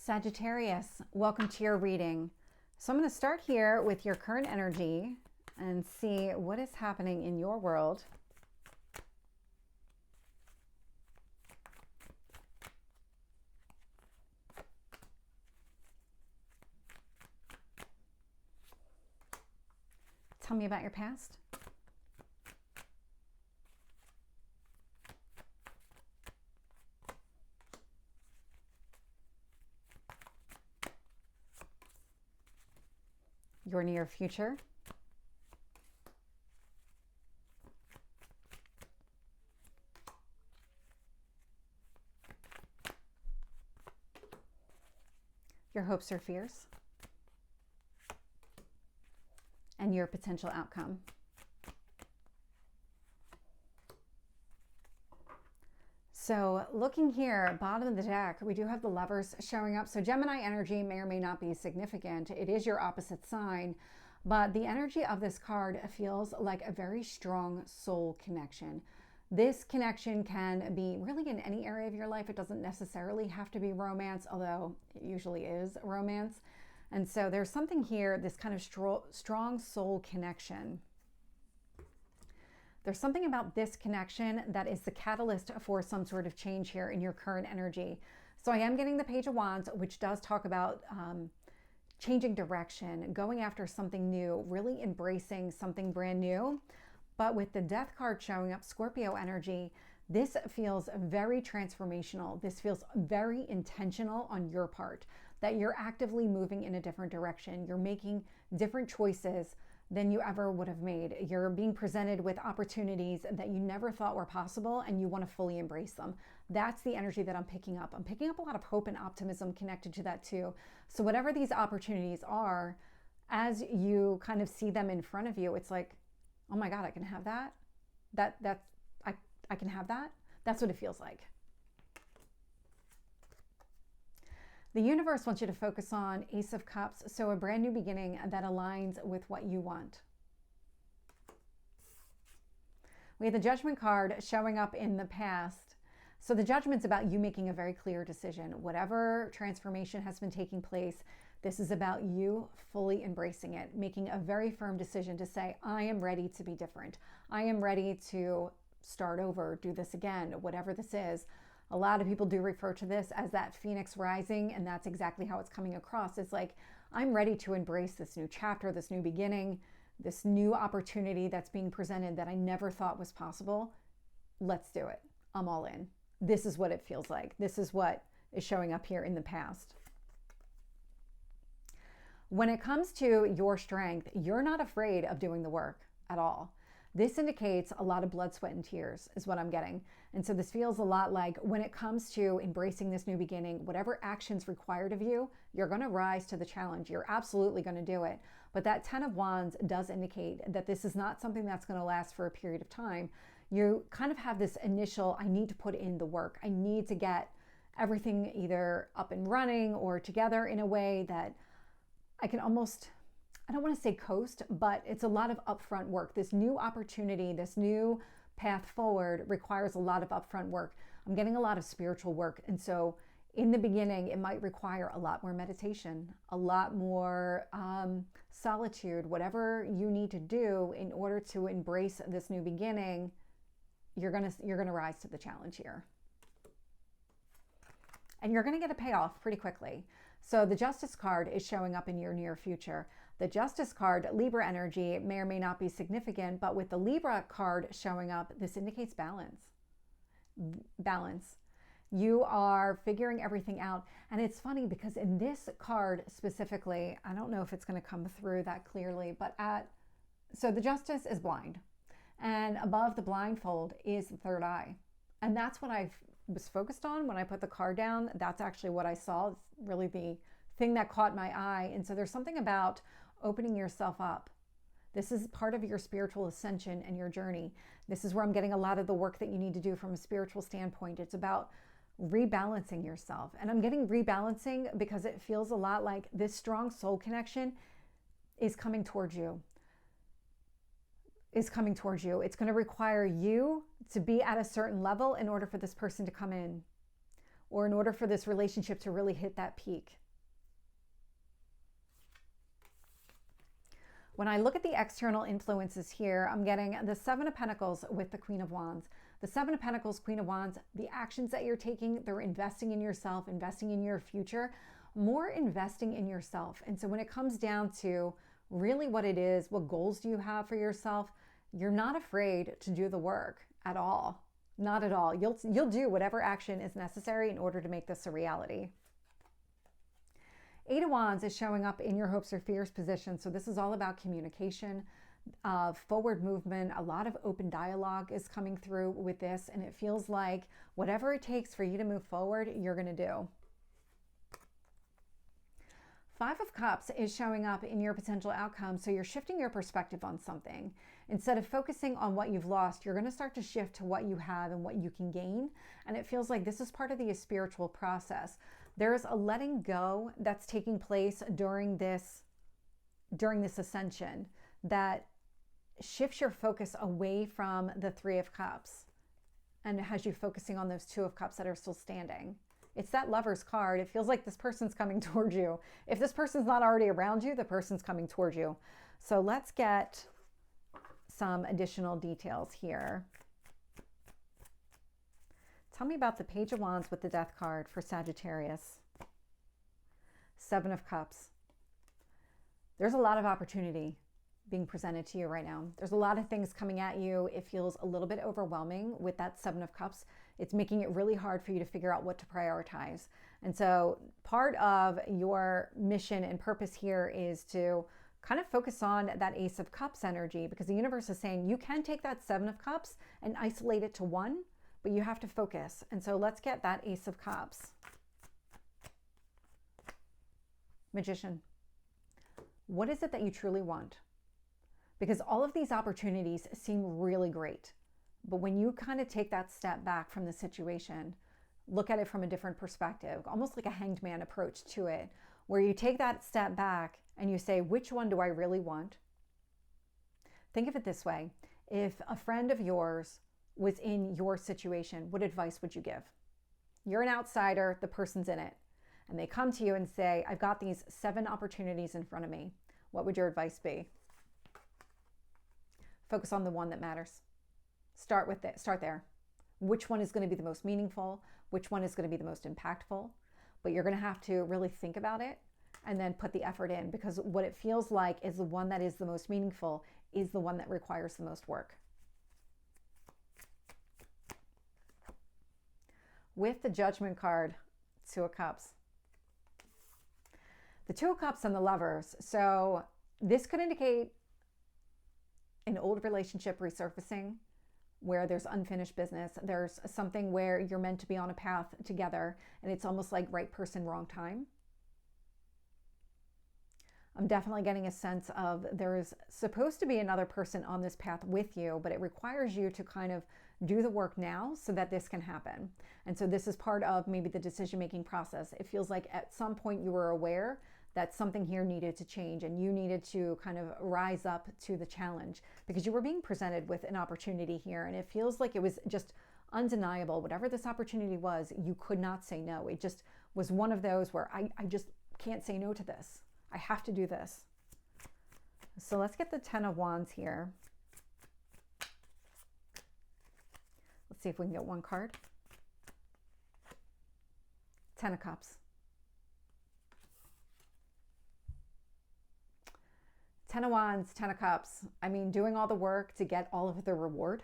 Sagittarius, welcome to your reading. So I'm going to start here with your current energy and see what is happening in your world. Tell me about your past. Your near future. Your hopes or fears. And your potential outcome. So looking here, bottom of the deck, we do have the Lovers showing up. So Gemini energy may or may not be significant. It is your opposite sign, but the energy of this card feels like a very strong soul connection. This connection can be really in any area of your life. It doesn't necessarily have to be romance, although it usually is romance. And so there's something here, this kind of strong soul connection. There's something about this connection that is the catalyst for some sort of change here in your current energy. So I am getting the Page of Wands, which does talk about changing direction, going after something new, really embracing something brand new. But with the Death card showing up, Scorpio energy, this feels very transformational. This feels very intentional on your part, that you're actively moving in a different direction. You're making different choices than you ever would have made. You're being presented with opportunities that you never thought were possible, and you want to fully embrace them. That's the energy that I'm picking up. I'm picking up a lot of hope and optimism connected to that too. So whatever these opportunities are, as you kind of see them in front of you, it's like, oh my God, I can have that. I can have that. That's what it feels like. The universe wants you to focus on Ace of Cups, so a brand new beginning that aligns with what you want. We have the Judgment card showing up in the past. So the Judgment's about you making a very clear decision. Whatever transformation has been taking place, this is about you fully embracing it, making a very firm decision to say, I am ready to be different. I am ready to start over, do this again, whatever this is. A lot of people do refer to this as that Phoenix rising, and that's exactly how it's coming across. It's like, I'm ready to embrace this new chapter, this new beginning, this new opportunity that's being presented that I never thought was possible. Let's do it. I'm all in. This is what it feels like. This is what is showing up here in the past. When it comes to your strength, you're not afraid of doing the work at all. This indicates a lot of blood, sweat, and tears is what I'm getting. And so this feels a lot like when it comes to embracing this new beginning, whatever actions required of you, you're going to rise to the challenge. You're absolutely going to do it. But that 10 of Wands does indicate that this is not something that's going to last for a period of time. You kind of have this initial, I need to put in the work. I need to get everything either up and running or together in a way that I can almost, I don't want to say coast, but it's a lot of upfront work. This new opportunity, this new path forward requires a lot of upfront work. I'm getting a lot of spiritual work. And so in the beginning, it might require a lot more meditation, a lot more solitude, whatever you need to do in order to embrace this new beginning. You're gonna rise to the challenge here. And you're gonna get a payoff pretty quickly. So the Justice card is showing up in your near future. The Justice card, Libra energy, may or may not be significant, but with the Libra card showing up, this indicates balance. Balance. You are figuring everything out. And it's funny because in this card specifically, I don't know if it's going to come through that clearly, but so the Justice is blind. And above the blindfold is the third eye. And that's what I was focused on when I put the card down. That's actually what I saw. It's really the thing that caught my eye. And so there's something about opening yourself up. This is part of your spiritual ascension and your journey. This is where I'm getting a lot of the work that you need to do from a spiritual standpoint. It's about rebalancing yourself. And I'm getting rebalancing because it feels a lot like this strong soul connection is coming towards you. It's going to require you to be at a certain level in order for this person to come in. or in order for this relationship to really hit that peak. When I look at the external influences here, I'm getting the Seven of Pentacles with the Queen of Wands. The Seven of Pentacles, Queen of Wands, the actions that you're taking, they're investing in yourself, investing in your future, more investing in yourself. And so when it comes down to really what it is, what goals do you have for yourself, you're not afraid to do the work at all. Not at all. You'll do whatever action is necessary in order to make this a reality. Eight of Wands is showing up in your hopes or fears position. So this is all about communication, forward movement. A lot of open dialogue is coming through with this. And it feels like whatever it takes for you to move forward, you're going to do. Five of Cups is showing up in your potential outcome. So you're shifting your perspective on something. Instead of focusing on what you've lost, you're going to start to shift to what you have and what you can gain. And it feels like this is part of the spiritual process. There's a letting go that's taking place during this ascension that shifts your focus away from the Three of Cups and has you focusing on those Two of Cups that are still standing. It's that Lover's card. It feels like this person's coming towards you. If this person's not already around you, the person's coming towards you. So let's get some additional details here. Tell me about the Page of Wands with the Death card for Sagittarius. Seven of Cups. There's a lot of opportunity being presented to you right now. There's a lot of things coming at you. It feels a little bit overwhelming with that Seven of Cups. It's making it really hard for you to figure out what to prioritize. And so part of your mission and purpose here is to kind of focus on that Ace of Cups energy, because the universe is saying you can take that Seven of Cups and isolate it to one, but you have to focus. And so let's get that Ace of Cups. Magician. What is it that you truly want? Because all of these opportunities seem really great. But when you kind of take that step back from the situation, look at it from a different perspective, almost like a hanged man approach to it, where you take that step back and you say, which one do I really want? Think of it this way. If a friend of yours was in your situation, what advice would you give? You're an outsider, the person's in it, and they come to you and say, I've got these 7 opportunities in front of me. What would your advice be? Focus on the one that matters. Start with it. Start there. Which one is going to be the most meaningful? Which one is going to be the most impactful? But you're going to have to really think about it and then put the effort in, because what it feels like is the one that is the most meaningful is the one that requires the most work. With the Judgment card, Two of Cups. The Two of Cups and the Lovers. So this could indicate an old relationship resurfacing where there's unfinished business. There's something where you're meant to be on a path together and it's almost like right person, wrong time. I'm definitely getting a sense of there's supposed to be another person on this path with you, but it requires you to kind of do the work now so that this can happen. And so this is part of maybe the decision-making process. It feels like at some point you were aware that something here needed to change and you needed to kind of rise up to the challenge because you were being presented with an opportunity here. And it feels like it was just undeniable. Whatever this opportunity was, you could not say no. It just was one of those where I just can't say no to this. I have to do this. So let's get the Ten of Wands here. Let's see if we can get one card. Ten of Cups. Ten of Wands, Ten of Cups. I mean, doing all the work to get all of the reward.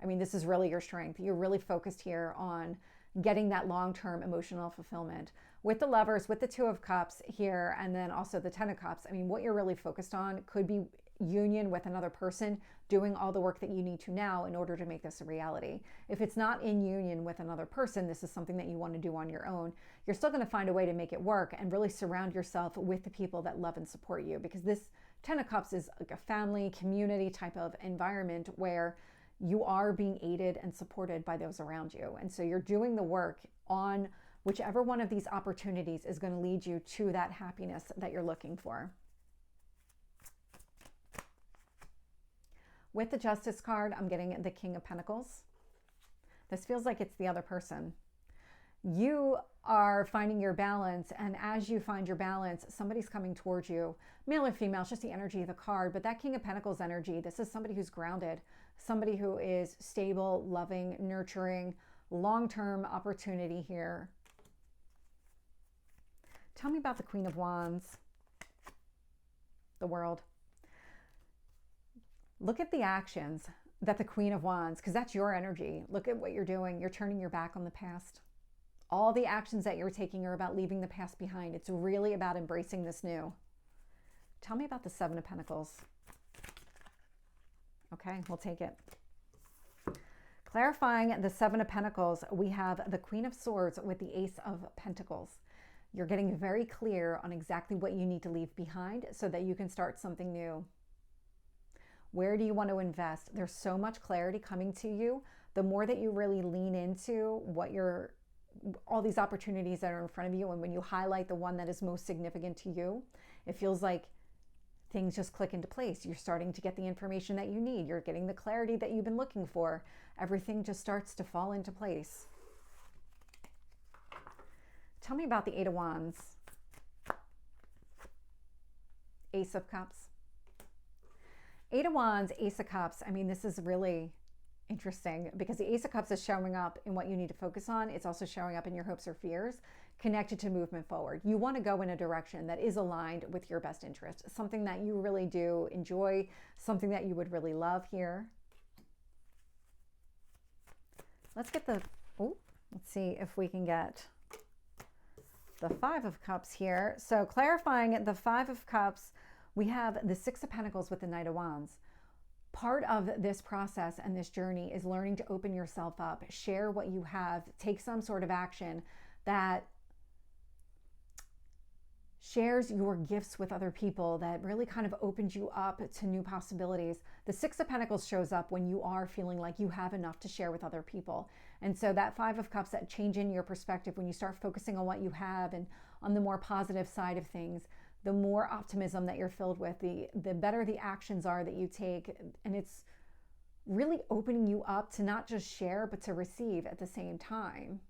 I mean, this is really your strength. You're really focused here on getting that long-term emotional fulfillment. With the Lovers, with the Two of Cups here, and then also the Ten of Cups, I mean, what you're really focused on could be union with another person, doing all the work that you need to now in order to make this a reality. If it's not in union with another person, this is something that you want to do on your own. You're still going to find a way to make it work and really surround yourself with the people that love and support you, because this Ten of Cups is like a family, community type of environment where you are being aided and supported by those around you. And so you're doing the work on whichever one of these opportunities is going to lead you to that happiness that you're looking for. With the Justice card, I'm getting the King of Pentacles. This feels like it's the other person. You are finding your balance, and as you find your balance, somebody's coming towards you. Male or female, it's just the energy of the card, but that King of Pentacles energy, this is somebody who's grounded, somebody who is stable, loving, nurturing, long-term opportunity here. Tell me about the Queen of Wands, the World. Look at the actions that the Queen of Wands, because that's your energy. Look at what you're doing. You're turning your back on the past. All the actions that you're taking are about leaving the past behind. It's really about embracing this new. Tell me about the Seven of Pentacles. Okay, we'll take it. Clarifying the Seven of Pentacles, we have the Queen of Swords with the Ace of Pentacles. You're getting very clear on exactly what you need to leave behind so that you can start something new. Where do you want to invest? There's so much clarity coming to you. The more that you really lean into all these opportunities that are in front of you, and when you highlight the one that is most significant to you, it feels like things just click into place. You're starting to get the information that you need. You're getting the clarity that you've been looking for. Everything just starts to fall into place. Tell me about the Eight of Wands. Ace of Cups. Eight of Wands, Ace of Cups. I mean, this is really interesting because the Ace of Cups is showing up in what you need to focus on. It's also showing up in your hopes or fears connected to movement forward. You want to go in a direction that is aligned with your best interest, something that you really do enjoy, something that you would really love here. Let's see if we can get the Five of Cups here. So clarifying the Five of Cups, we have the Six of Pentacles with the Knight of Wands. Part of this process and this journey is learning to open yourself up, share what you have, take some sort of action that shares your gifts with other people, that really kind of opens you up to new possibilities. The Six of Pentacles shows up when you are feeling like you have enough to share with other people. And so that Five of Cups, that change in your perspective, when you start focusing on what you have and on the more positive side of things, the more optimism that you're filled with, the better the actions are that you take. And it's really opening you up to not just share, but to receive at the same time.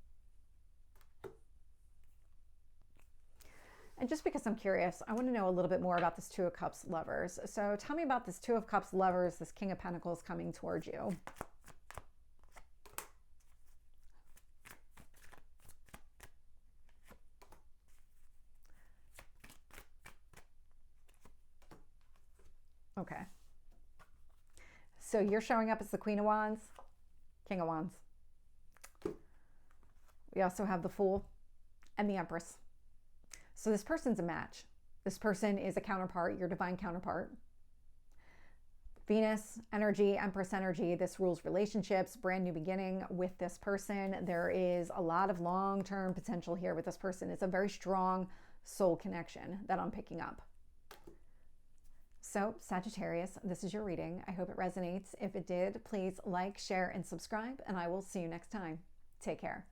And just because I'm curious, I want to know a little bit more about this Two of Cups lovers. So tell me about this Two of Cups lovers, this King of Pentacles coming towards you. Okay. So you're showing up as the Queen of Wands, King of Wands. We also have the Fool and the Empress. So this person's a match. This person is a counterpart, your divine counterpart. Venus energy, Empress energy, this rules relationships, brand new beginning with this person. There is a lot of long-term potential here with this person. It's a very strong soul connection that I'm picking up. So Sagittarius, this is your reading. I hope it resonates. If it did, please like, share, and subscribe, and I will see you next time. Take care.